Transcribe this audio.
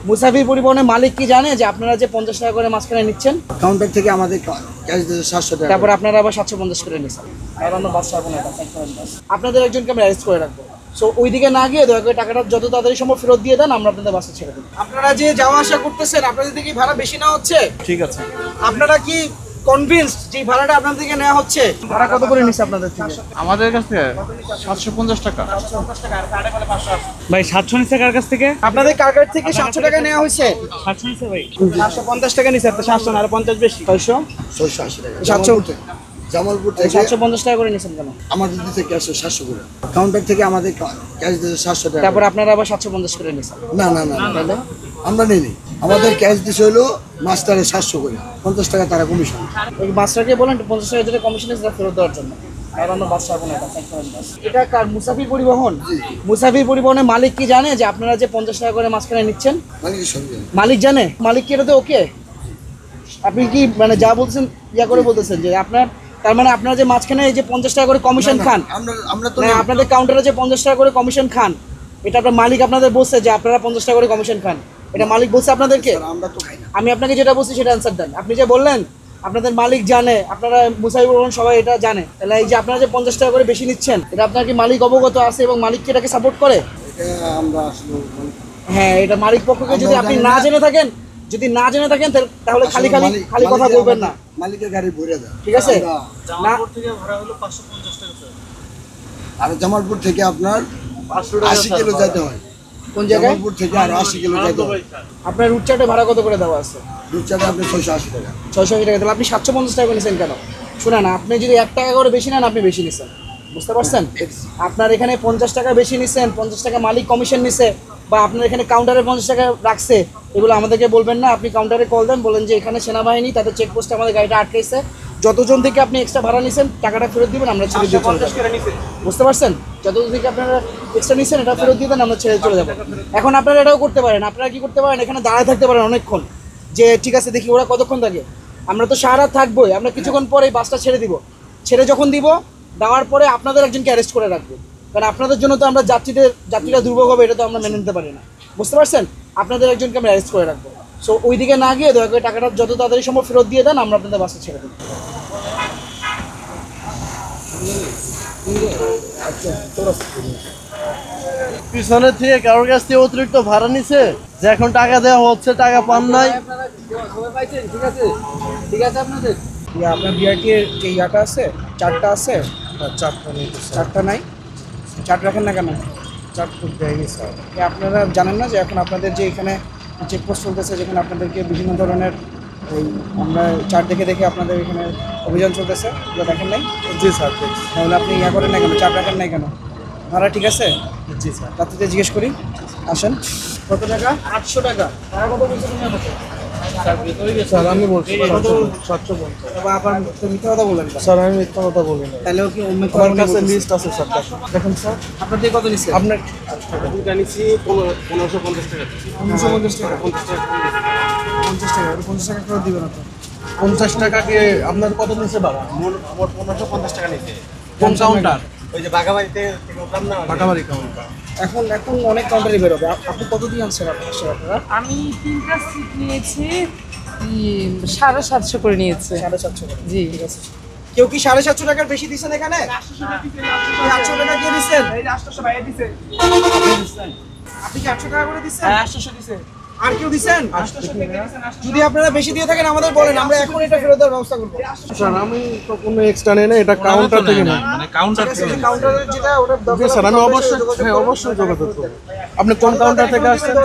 মুসাফির পরিবহনের মালিক কি জানে যে আপনারা যে 50 টাকা করে মাঝখানে নিচ্ছেন? কাউন্টার থেকে আমাদের ক্যাশ দিতে 700 টাকা। তারপর আপনারা আবার 750 করে নিচ্ছেন। আর অন্য বাস ছাড়বো না, আপনাদের একজনকে আমরা অ্যারেস্ট করে রাখবো। সো ওইদিকে না গিয়ে দয়া করে টাকাটা যত তাড়াতাড়ি সম্ভব ফেরত দিয়ে দেন, আমরা আপনাদের বাসে ছেড়ে দেব। আপনারা যে যাওয়া আসা করতেছেন, আপনাদের থেকে ভাড়া বেশি নেওয়া হচ্ছে? ঠিক আছে। আপনারা কি কনভিন্সড যে ভাড়াটা আপনাদের থেকে নেওয়া হচ্ছে? ভাড়া কত করে নিচ্ছে আপনাদের থেকে? আমাদের কাছে 750 টাকা। ভাই 700 নিচ্ছে কার কাছ থেকে? আপনাদের কার কাছ থেকে 700 টাকা নেওয়া হয়েছে? 700 নিচ্ছে ভাই। 750 টাকা নিচ্ছে, 700 না, আর 50 বেশি। 680 টাকা। 700 জামালপুর থেকে 750 টাকা করে নিচ্ছেন কেন? আমাদের দিতে ক্যাশ 700 করে। কাউন্টার থেকে আমাদের ক্যাশ দিতে 700 টাকা। তারপর আপনারা আবার 750 করে নিচ্ছেন? না না না তাহলে আমরা নিই। আমাদের ক্যাশ দিতে হলো মাস্টারে 700 করে, 50 টাকা তারা কমিশন। ওই মাস্টারকে বলেন 50 টাকা যেটা কমিশন আছে ফেরত দেওয়ার জন্য। আর অন্য বাস ছাড়বো না, এটা কার? মুসাফির পরিবহন। মুসাফির পরিবহনের মালিক কি জানে যে আপনারা যে 50 টাকা করে মাঝখানে নিচ্ছেন? মালিক জানে? মালিক কি এটাতে ওকে? আপনি কি মানে যা বলছেন করে বলতেছেন যে আপনার, তার মানে আপনারা যে মাঝখানে এই যে 50 টাকা করে কমিশন খান, আমরা তো আপনাদের কাউন্টারে যে 50 টাকা করে কমিশন খান, এটা আপনার মালিক আপনাদের বলছে যে আপনারা 50 টাকা করে কমিশন খান? এটা মালিক বলছে আপনাদেরকে? আমরা তো খাই না। আমি আপনাকে যেটা বলছি সেটা অ্যান্সার দেন। আপনি যে বললেন আপনাদের মালিক জানে, আপনারা মুসাফির পরিবহন সবাই এটা জানে, তাহলে এই যে আপনারা যে 50 টাকা করে বেশি নিচ্ছেন, এটা আপনার কি মালিক অবগত আছে এবং মালিক কি এটাকে সাপোর্ট করে? এটা আমরা আসলে হ্যাঁ, এটা মালিক পক্ষকে যদি আপনি না জেনে থাকেন, তাহলে খালি কথা বলবেন না। মালিকের গাড়ি ভরে দেয়, ঠিক আছে? জামালপুর থেকে ভাড়া হলো 550 টাকা স্যার। আর জামালপুর থেকে আপনার 80 কিলো যেতে হয়। কোন জায়গায়? জামালপুর থেকে আর 80 কিলো যেতে হয়। আপনার রুট চার্টে ভাড়া কত করে দেওয়া আছে? রুট চার্টে আপনি 680 টাকা। 680 টাকা। তাহলে আপনি 750 টাকা নিছেন কেন? শুনেন, আপনি যদি 1 টাকা করে বেশি নেন, আপনি বেশি নিছেন, বুঝতে পারছেন? আপনার এখানে 50 টাকা বেশি নিছেন, 50 টাকা মালিক কমিশন নিছে, বা আপনার এখানে কাউন্টারে 50 টাকা রাখছে, এগুলো আমাদেরকে বলবেন না। আপনি কাউন্টারে কল দেন, বলেন যে এখানে সেনাবাহিনী, তাদের চেকপোস্টে আমাদের গাড়িটা আটকাইছে, যতজন থেকে আপনি এক্সট্রা ভাড়া নিছেন টাকাটা ফেরত দিবেন, আমরা ছেড়ে দিয়ে চলে যাবো। বুঝতে পারছেন? যতজন থেকে আপনারা এক্সট্রা নিছেন এটা ফেরত দিয়ে দেন, আমরা ছেড়ে চলে যাবো। এখন আপনারা এটাও করতে পারেন, আপনারা কি করতে পারেন, এখানে দাঁড়ায় থাকতে পারেন অনেকক্ষণ, যে ঠিক আছে দেখি ওরা কতক্ষণ থাকে। আমরা তো সারা রাত থাকবোই, আমরা কিছুক্ষণ পরে বাসটা ছেড়ে দিব। ছেড়ে যখন দিব, দেওয়ার পরে আপনাদের একজনকে অ্যারেস্ট করে রাখবো, কারণ আপনাদের জন্য তো আমরা যাত্রীরা দুর্ভোগ হবে, এটা তো আমরা মেনে নিতে পারি না। বুঝতে পারছেন? আপনাদের একজনকে আমরা অ্যারেস্ট করে রাখবো। সো ওইদিকে না গিয়ে দয়া করে টাকাটা যত তাড়াতাড়ি সম্ভব ফেরত দিয়ে দেন, আমরা আপনাদের বাসে ছেড়ে দেবো। পিছনের থেকে কারোর কাছ থেকে অতিরিক্ত ভাড়া নিছে, যে এখন টাকা দেওয়া হচ্ছে, টাকা পান নাই। ঠিক আছে, ঠিক আছে। আপনার বিআরটি এর যে ইয়াটা আছে, চারটা আছে? চারটা নাই? চার্ট রাখেন না কেন? চার্ট করতে স্যার, আপনারা জানেন না যে এখন আপনাদের যে এখানে চেকপোস্ট চলতেছে, যেখানে আপনাদেরকে বিভিন্ন ধরনের এই আমরা চার্ট দেখে দেখে আপনাদের এখানে অভিযান চলতেছে, এগুলো দেখেন নাই? জি স্যার। তাহলে আপনি ইয়া করেন না কেন, চার্ট রাখেন নাই কেন? ভাড়া ঠিক আছে? জি স্যার। রাত্রিতে জিজ্ঞেস করি, আসেন। কত টাকা? 800 টাকা। ভাড়া কত বলছেন আপনার? স্যার আমি বলছি 750। আবার মিথ্যা কথা বললেন? স্যার আমি মিথ্যা কথা বলি না। তাহলে কি আমার কাছে লিস্ট আছে স্যার, দেখেন স্যার। আপনার থেকে কত নিচ্ছে? আপনার দুটা নিচ্ছি 1550 টাকা। 1550 টাকা? 50 টাকা। 50 টাকা, 50 টাকা ফেরত দিবেন আপনি। 50 টাকাকে আপনার কত নিচ্ছে বাবা? মোট 1550 টাকা নিতে। কোন কাউন্টার? ওই যে বাগাবাড়িতে উঠলাম না, বাটাবাড়ি কাউন্টার। এখন অনেক কাউন্টারই বেরোবে। আপনি কত দিয়ে আনছেন আপনারা? আমি 3টা সিট নিয়েছি, 750 করে নিয়েছে। 750 টাকা। জি। ঠিক আছে। কেউ কি 750 টাকার বেশি দিচ্ছেন এখানে? 800 টাকা দিয়ে দিচ্ছেন? এই 800 ভাই দিছে। আপনি কি 800 টাকা করে দিচ্ছেন? হ্যাঁ 800 দিছে। আর কেউ দিচ্ছেন? 800 টাকা দিচ্ছেন। যদি আপনারা বেশি দিয়ে থাকেন আমাদের বলেন, আমরা এখন এটা ফেরত দেওয়ার ব্যবস্থা করব। স্যার আমি তো কোনো এক্সট্রা নেই না, এটা কাউন্টার থেকে না। মানে কাউন্টার থেকে। কাউন্টারে যেটা ওটা স্যার আমি অবশ্যই যোগাযোগ করব। আপনি কোন কাউন্টার থেকে আসছেন?